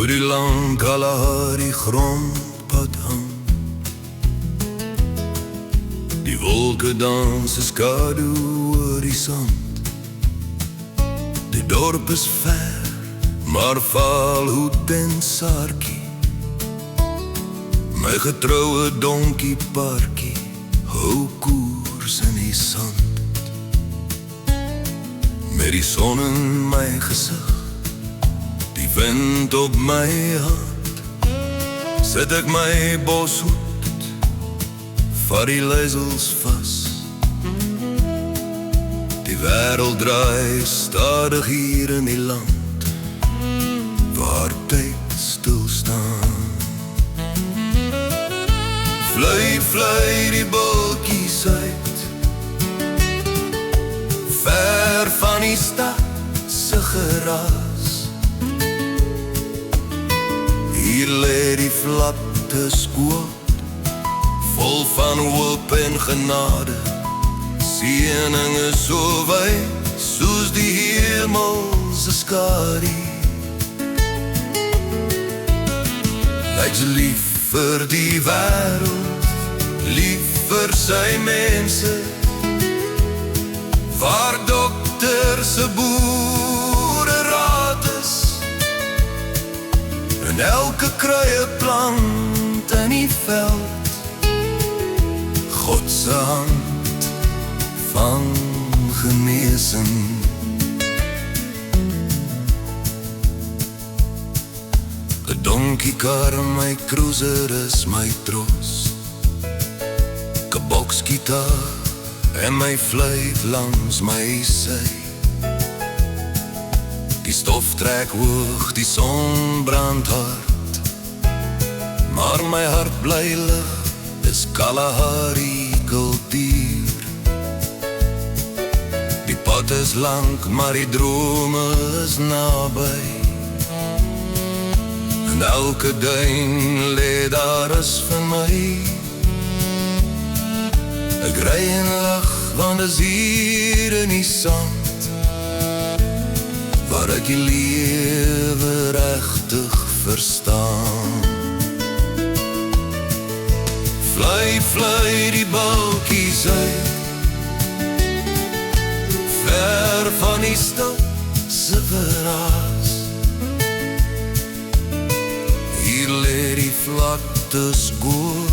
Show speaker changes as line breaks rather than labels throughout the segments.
Hoe die lang Kalahari grondpad hang, die wolke dans 'n skadu oor die sand. Die dorp is ver, maar Valhoed en Saartjie, my getroue donkie parkie, hou koers in die sand. Met die son in my gesig, die wind op my hand, sit ek my boshoed, vat die leisels vas. Die wêreld draai stadig hier in die land, waar tyd stil staan. Vlei, vlei die bultjies uit, ver van die stad se geraas. Hier lê die vlakte skoot, vol van hoop en genade. Seëning is so wyd, soos die hemelse skadu. Lyk lief vir die wêreld, lief vir sy mense, waar dokter se boere raad is, en elke kruie plant in die veld, God se hand van genesing. 'n donkiekar, my cruiser is my troos, 'n boksgitaar en my fluit langs my sy. Die stof trek hoog, die son brand hard, maar my hart bly lig, dis Kalahari kultuur. Die pad is lank, maar die drome is naby, en elke duin lê daar is vir my. Ek ry en lag, want is hier in die sand, waar ek die lewe regtig verstaan. Vlei, vlei die bultjies uit, ver van die stad se geraas. Hier lê die vlakte skoot,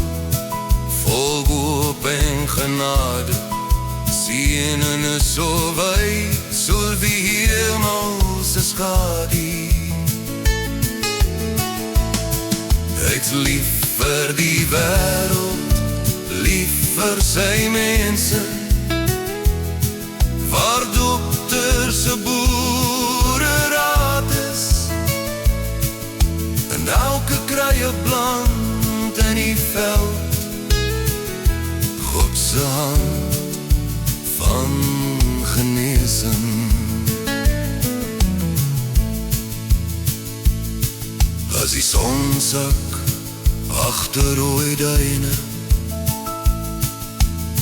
vol hoop en genade. Seëning is so wyd, soos die hemelse skadu. Hy's lief vir die wêreld, lief vir sy mense, waar dokter se boere raad is, en elke kruie plant in die veld, God se hand van genesing. As die son sak agter rooi duine,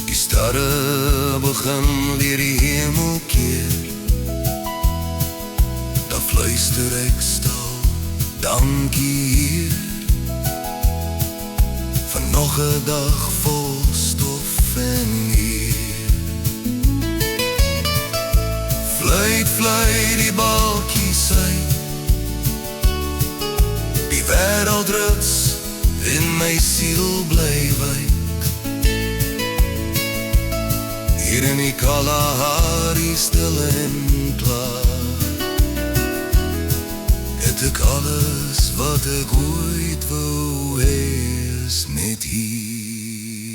die sterre begin weer die hemel keer, dan fluister ek stil, dankie Heer, vir nog 'n dag vol stof en eer. Fluit, fluit die bultjies uit, die wêreld ruts in my siel bly wyk. Hier in die Kalahari stil en klaar, het ek alles wat ek ooit wou hê is net hier.